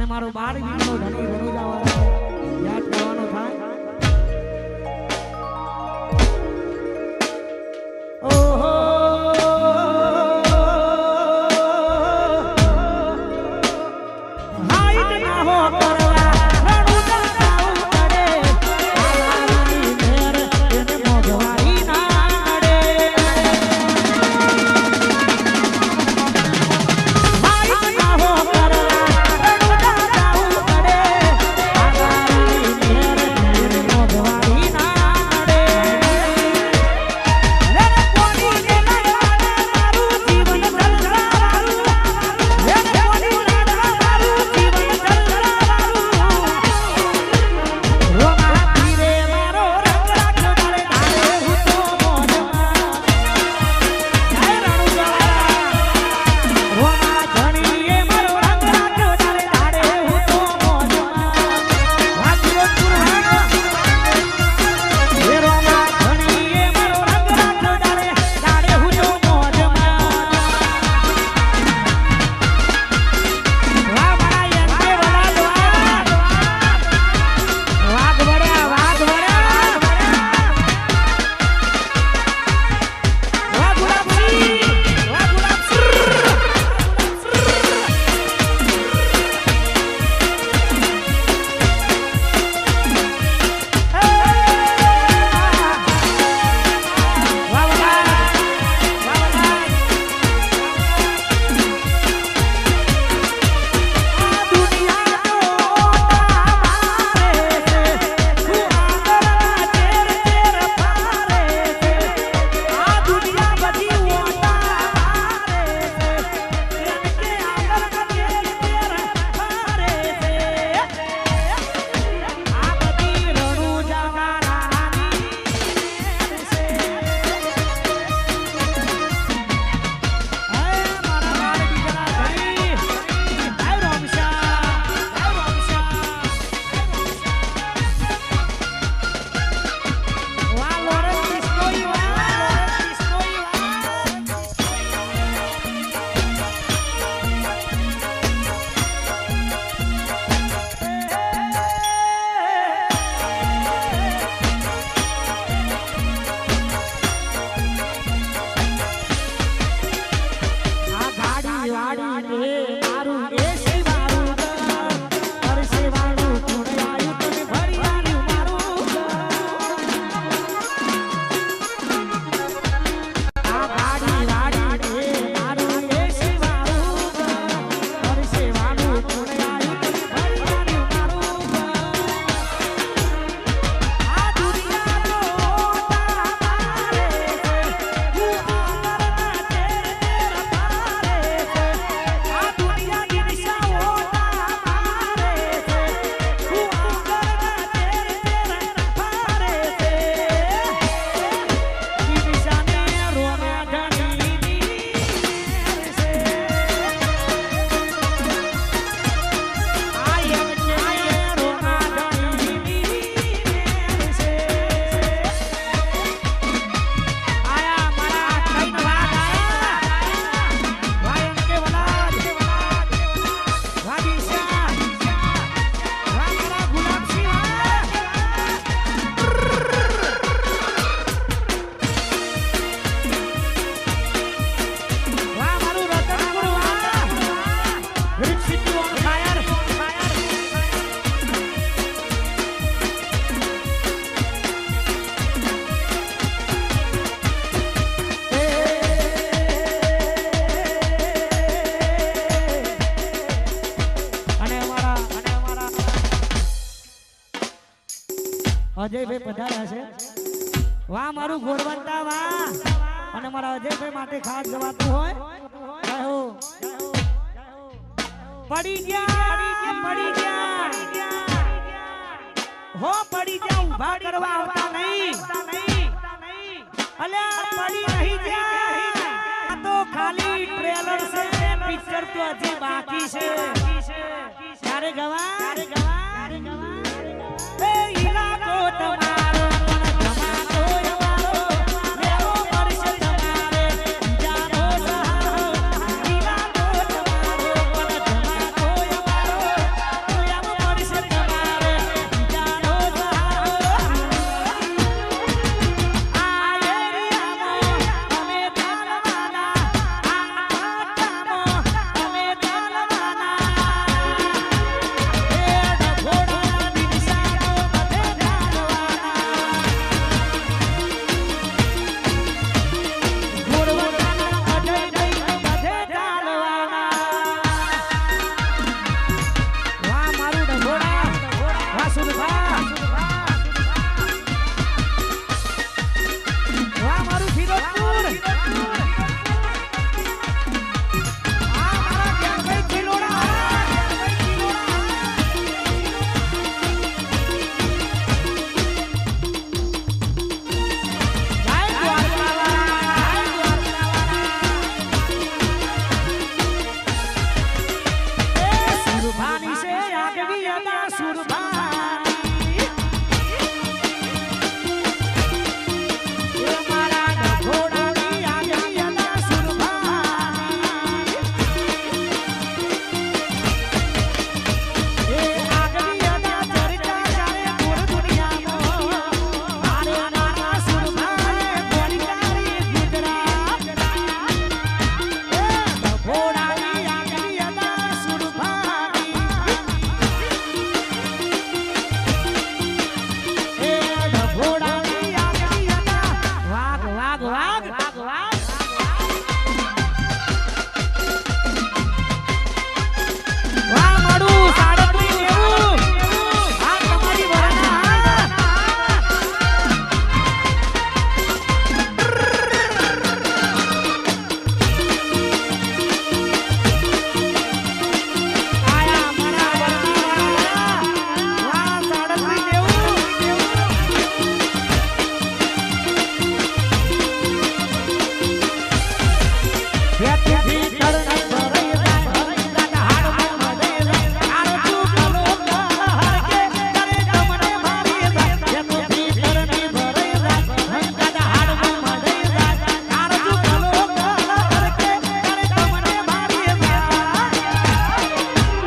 અને મારો 12 વીરનો ધણી રણુજાવાળા યાદ કરવાનો થાય. ઓહો હાઈટ ના હો કરવા રણુજા જાવું પડે આલાની મેર એને મોગવારી ના નડે. હાઈટ ના હો કરવા રણુજા જાવું પડે આલાની મેર એને મોગવારી ના નડે. રે કોની ને લાયા મારું જીવન જલસાવાળું રે કોની લાયા મારું જીવન જલસાવાળું રોમા પીરે મારો રંગ રાખ્યો તારે તારે હું તો મોજમાં જય રણુજાવાળા રોમા ધણીએ મારો રંગ રાખ્યો તારે તારે હું તો મોજમાં વાગ્યો પુરવાનો હે રોમા ધણીએ મારો રંગ રાખ્યો તારે તારે હું તો મોજમાં. વાહ મારા યંકે વલાદ વાઘ વળ્યા વાહ ગુલાબસી અજયભાઈ પધાર્યા છે. વાહ મારું ગોળવંતા વાહ. અને મારા અજયભાઈ માટે ખાસ જવાતું હોય જય હો પડી ગયા હો પડી ગયા ઊભા કરવા આવતા નહીં અલ્યા પડી નહીં ગયા આ તો ખાલી ટ્રેલર છે પિક્ચર તો હજી બાકી છે. ક્યારે ગવા એ ઇલાકો તમારો જમાતો અમારો લેવો પડશે તમારે જાનો સહારો ઇલાકો તમારો જમાતો અમારો સુરભાની એ મારા ઢોળાની આગલી અદા સુરભાની એ આગલી અદા ચર્ચા ચાલે પૂર દુનિયામાં મારે મારા સુરભાએ બોલકારી ગુજરાત એ ઢોળાની આગલી અદા સુરભાની એ ઢોળાની આગલી અદા વાઘ વાઘ વાઘ વાઘ વાઘ વાહ માડું સાડત્રીસ નેવું આ તમારી વરના આયા મારા વરના વાહ સાડત્રીસ નેવું ભેટથી તરણી ભરાઈ જાય હરિદાના હાડમાં મધે જાય આરો ચૂકલો હરકે કરે તમને મારી જાય ભેટથી તરણી ભરાઈ જાય હરિદાના હાડમાં મધે જાય આરો ચૂકલો હરકે કરે તમને મારી જાય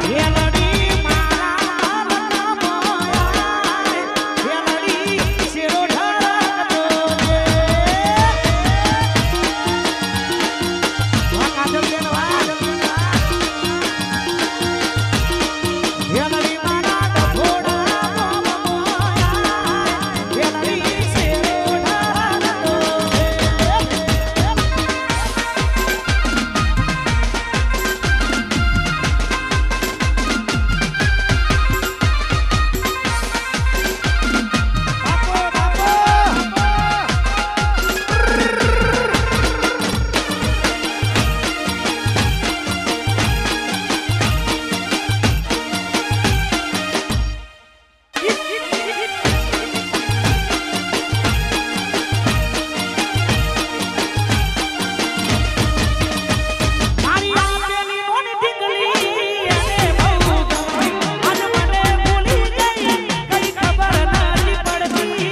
વેલડી મારા રંગમાં વેલડી શેરો ઢળકતો છે વેલડી મારા ઢોળા વેલડી શેરો ઢળકતો છે બાપો બાપો મારી આપેલી મોની ઢીંગલી એને બહુ ગમી આજ મને ભૂલી ગઈ કઈ ખબર નથી પડતી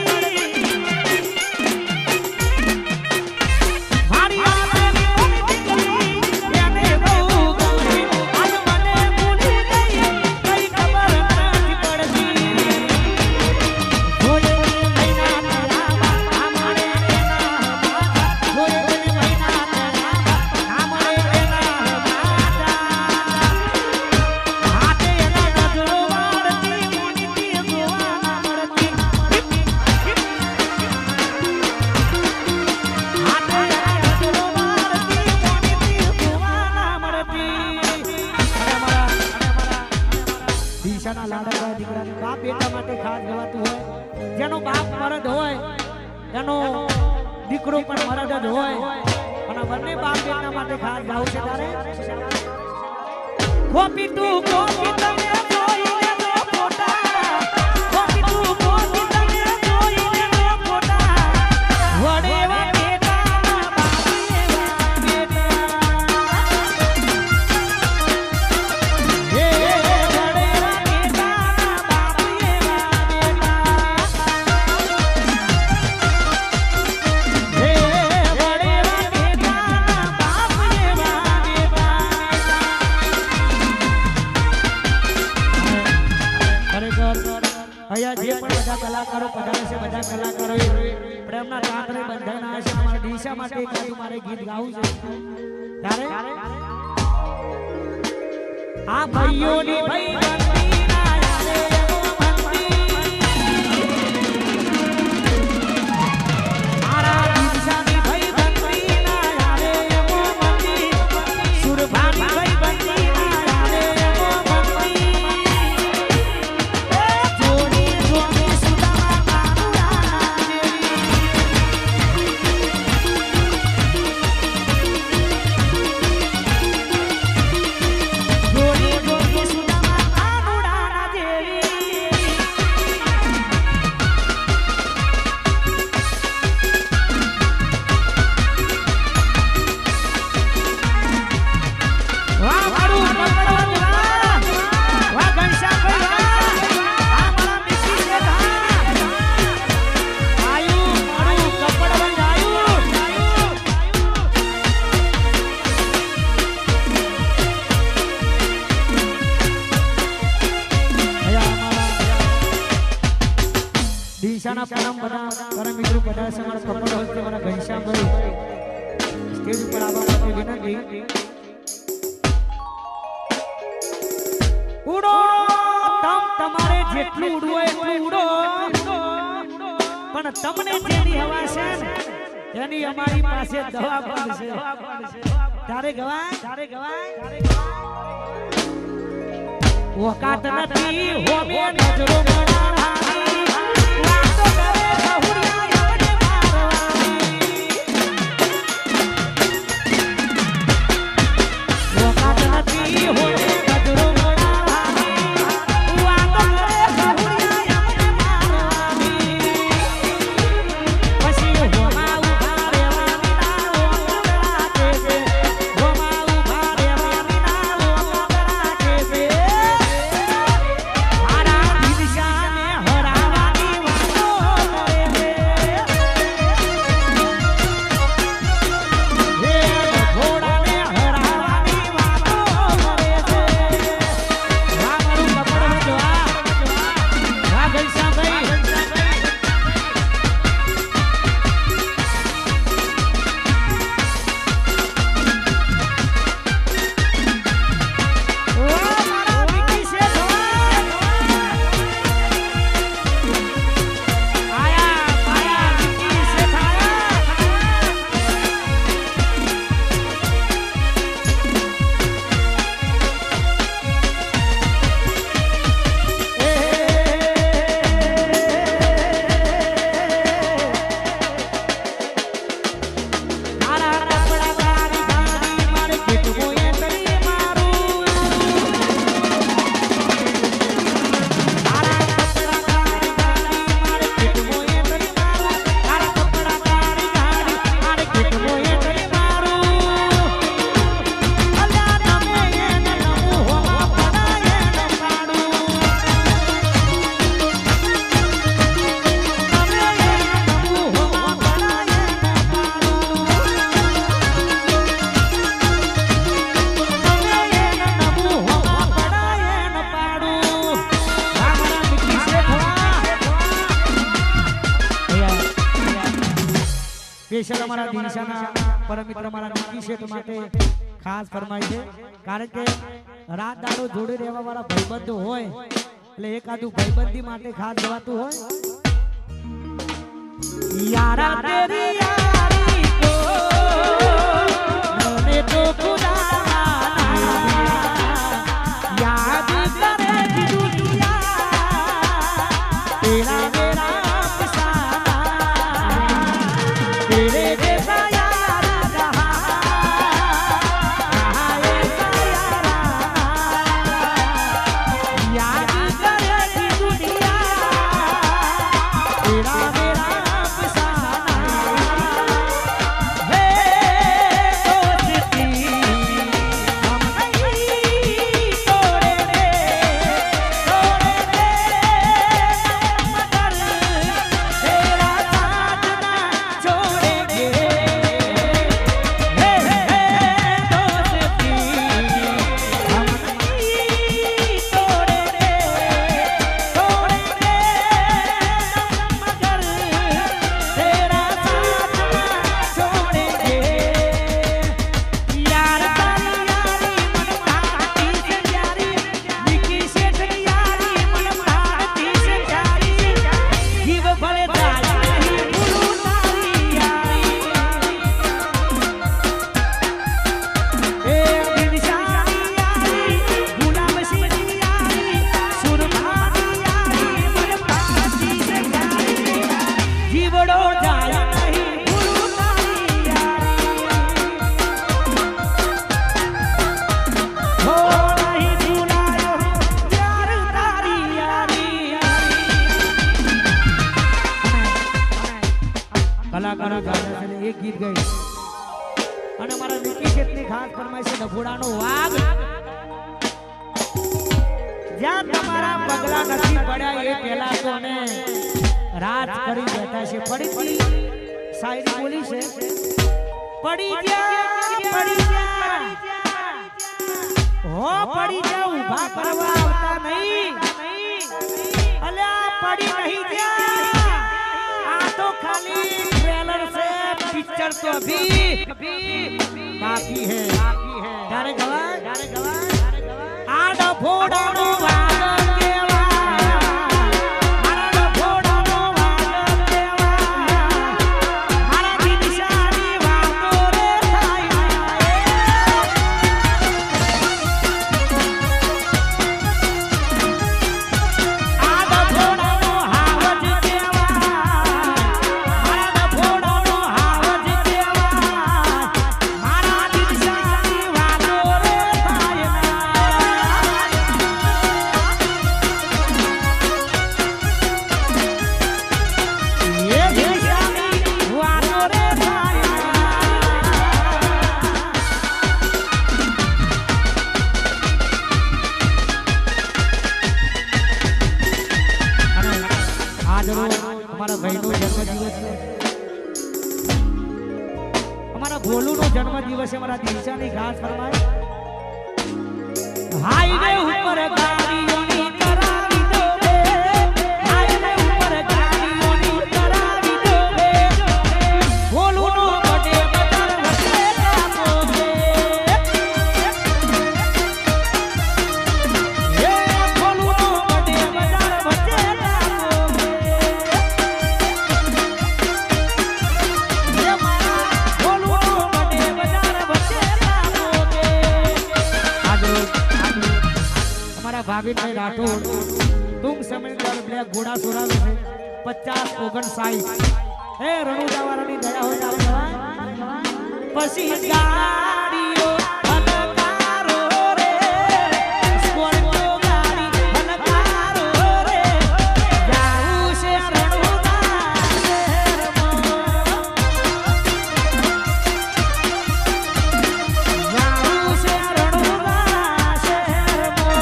મારી આપેલી મોની ઢીંગલી એને બહુ ગમી આજ મને ભૂલી ગઈ કઈ ખબર નથી પડતી જોયે મહિના આવા આમણે એના જોયે મહિના આમણે એના હાથે એના નજરો વાળતી મોનીથી જોવા ના મળતી હાથે એના નજરો વાળતી મોનીથી જોવા ના મળતી અરે મારા દિશાના લાડકા દીકરાને બાપ બેટા માટે ખાસ ગવાતું હોય જેનો બાપ મરદ હોય એનો દીકરો પણ મરદ જ હોય અને બંને બાપ બેટા માટે ખાસ ગાવું છે તારે કોપી તું કોપી તમે જોઈને નો ફોટા કોપી તું કોપી તમે જોઈને નો ફોટા વડેવા બેટાના બાપ એવા બેટા હે વડેવા બેટાના બાપ એવા બેટા હે વડેવા બેટાના બાપ એવા બેટા ખરેખર અહીંયા જે પણ બધા કલાકારો પધારે છે બધા કલાકારો પ્રેમના તાંતરે બંધાયેલા છે અમારા દિશા માટે એક મારે ગીત ગાવું છે ત્યારે આ ભાઈઓની ભાઈ બંધી ના યારે એવો બંધી મારા દિશાની ભાઈ બંધી ના યારે એવો બંધી સુરભાની ભાઈ બંધી ના યારે એવો બંધી જોડી જોડી સુદામા કાનુડા દેવી જોડી જોડી સુદામા દિશાના પરમ મિત્રો બધા સમાજ કપડ હસ્તે મારા ઘનશ્યામભાઈ સ્ટેજ ઉપર આવવા માટે વિનંતી. ઉડો તમારે જેટલું ઉડવું હોય એટલું ઉડો, પણ તમને જેની હવા છે ને એની અમારી પાસે દવા પણ છે. તારે ગવાય ઓકાત નથી હોમે નજરો ગણાવાની વાતો કરે બહુરિયા મને મારવાની. ઓકાત નથી હોમે નજરો ગણાવાની વાતો કરે બહુરિયા મને મારવાની. પછી હોમા ઉભા રહેવાની ના ઓકરા કે છે, હોમા ઉભા રહેવાની ના ઓકરા કે છે. સ્પેશિયલ અમારા દિશાના પરમ મિત્ર મારા નિકી શેઠ માટે ખાસ ફરમાય છે, કારણ કે રાત દાડો જોડે રહેવા વાળા ભાઈબંધો હોય એટલે એકાદું ભાઈબંધી માટે ખાસ જવાતું હોય. યારા તેરી યારી કો મને તો ખુદા યાદ કરે દુનિયા તેરા મેરા तेरे जैसा यार रहा ऐसा याद करेगी दुनिया तेरा मेरा अफसाना है दोस्ती हम नहीं तोड़ेंगे मगर तेरा साथ ना छोड़ेंगे. કલાકારો ગાયા છે એક ગીત ગઈ અને મારા નિકી શેઠની ખાસ ફરમાઈશ છે ડભોડાનો વાઘ. જ્યાં તમારા પગલા નથી પડ્યા એ પહેલા તો અમે રાત કરી બેઠા છે. ફરીથી શાયરી બોલી છે, પડી ગયા હો પડી જા ઊભા કરવા આવતા નહીં, અલ્યા પડી નહીં ગયા तो खाली ट्रेलर से पिक्चर तो अभी बाकी है गाने गवा आड़ फोड़ा नो वाग केवा आड़ फोड़ा नो वाग केवा मारा दिल शादी वातो रे थाई आड़ फोड़ा नो हावज केवा आड़ फोड़ा नो हावज केवा मारा दिल शादी वातो रे थाई ये दिल शादी वातो रे थाई आज रोज हमारा भाईનો જન્મદિવસ છે અમારા ભોલુનો જન્મદિવસ છે અમારા દિશાની ખાસ ફરમાય હાઈવે ઉપર ગાડીઓની કરાવી દો બે હાઈવે ઉપર ગાડીઓની કરાવી દો બે ભોલુનો બડે બજાર વચ્ચે કાપો બે એ ભોલુનો બડે બજાર વચ્ચે કાપો બે ये मारा भोलुनो बड़े बाजार बच्चे कापो बे आज हमारा भाभी भाई राठौड़ टूंक समय में ब्लैक घोड़ा सोरावे है 50 59 ए रણુજા વાળાની દયા હોય આવે પછી ગાડીઓ હલકારો રે સ્કોર્પિયો ગાડી હલકારો રે જાવું છે રણુજા શહેરમાં જાવું છે રણુજા શહેરમાં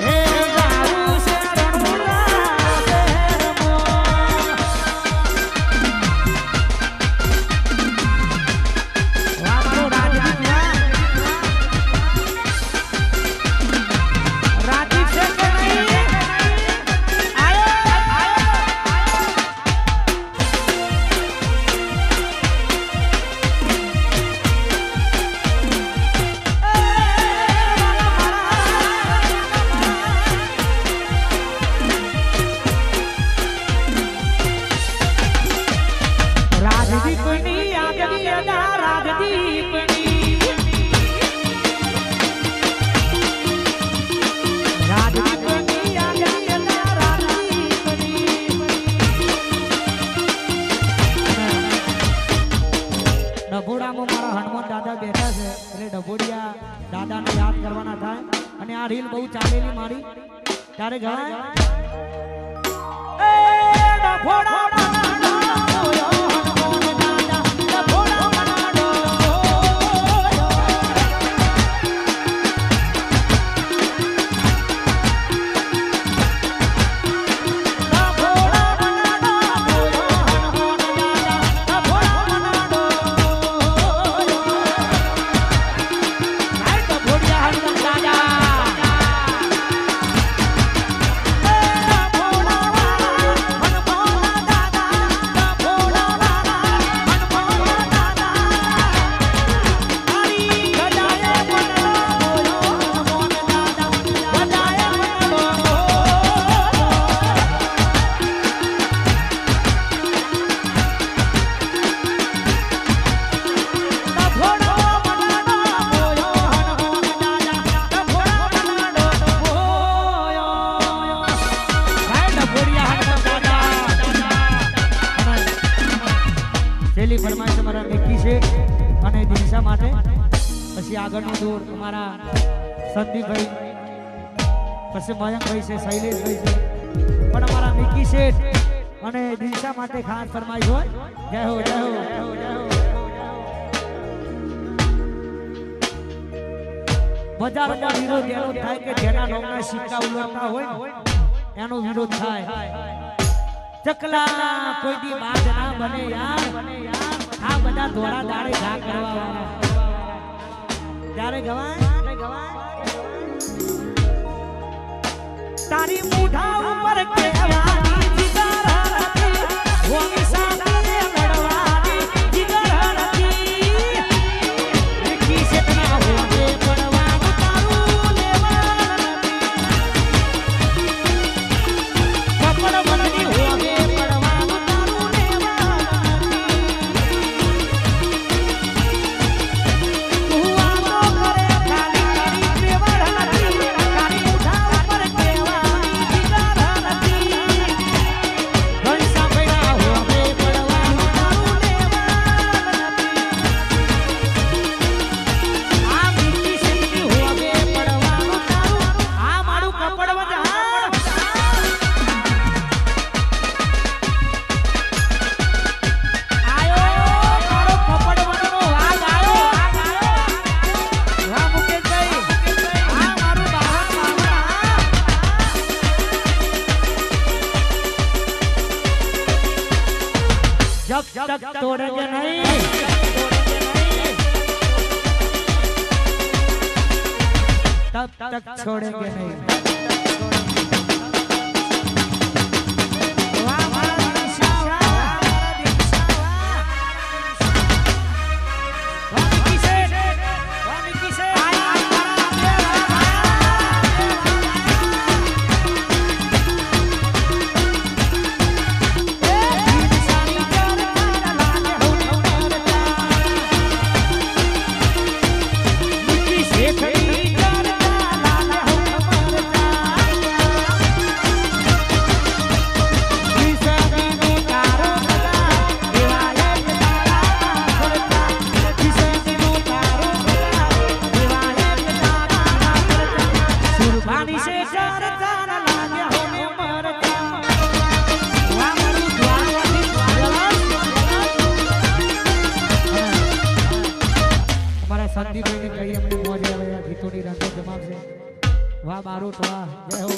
એ જાવું છે રણુજા શહેરમાં વાહ મારો રાજદીપ રાજદીપ છે કે નહીં આયો રાજદીપની આગની અદા રાજદીપની રાજદીપની આગની અદા રાજદીપની ડભોડામાં મારા હનુમાન દાદા બેઠા છે એટલે ડભોડિયા દાદાને યાદ કરવાના થાય અને આ રીલ બહુ ચાલેલી મારી ત્યારે ગવાય એ ડભોડા બનાડો હનુમાન દાદા ડભોડા બનાડો ડભોડા બનાડો હનુમાન દાદા ડભોડા બનાડો સાહેબ ડભોડિયા હનુમાન દાદા છેલ્લી ફરમાઈશ અમારા નિકી શેઠ અને દિનશા માટે પછી આગળનો દોર અમારા સંદીપભાઈ પછી મયંકભાઈ છે શૈલેષભાઈ છે પણ અમારા નિકી શેઠ અને દિનશા માટે ખાસ ફરમાઈશ હોય જય હો જય હો જય હો બજારમાં વિરોધ એનો થાય કે જેના નામના સિક્કા ઉલટતા હોય ને એનો વિરોધ થાય ચકલા કોઈ દી બાજ ના બને યાર આ બધા ધોળા દાડે ઘા કરવા વાળા ત્યારે ગવાય તારી મૂઠા ઉપર કેવાની જીગર નથી હોમી સાથે લડવાની જીગર નથી વિકી સેતના હોવે પડવાનું તારું લેવાનું કપડ બનની હોવે પડવાનું તારું લેવાનું તું આવો કરે ખાલી કરી પ્રેવડ નથી કાની ઉઠા ઉપર કેવાની જીગર નથી ઘણી સાંભળ્યા હોવે પડવાનું તારું લેવાનું આ વિકી સેતની હોવે પડવાનું તારું આ મારું કપડ વજા આયો મારો કપડ વનનો વાગ આયો વાહ મુકેશભાઈ આ મારું બાહન મામા जब तक तोड़ेंगे नहीं तब तक छोड़ेंगे नहीं वाह मारा दिशा वाह विकी सेठ आया પાણી સે કરતા ના લાગે હોમે મરતા વાહ મારું દ્વારવાથી અમારા સંદીપભાઈને કહીએ અમને મોજે આવે ગીતોની રંગો જમાવશે વાહ બારોટ વાહ જય હો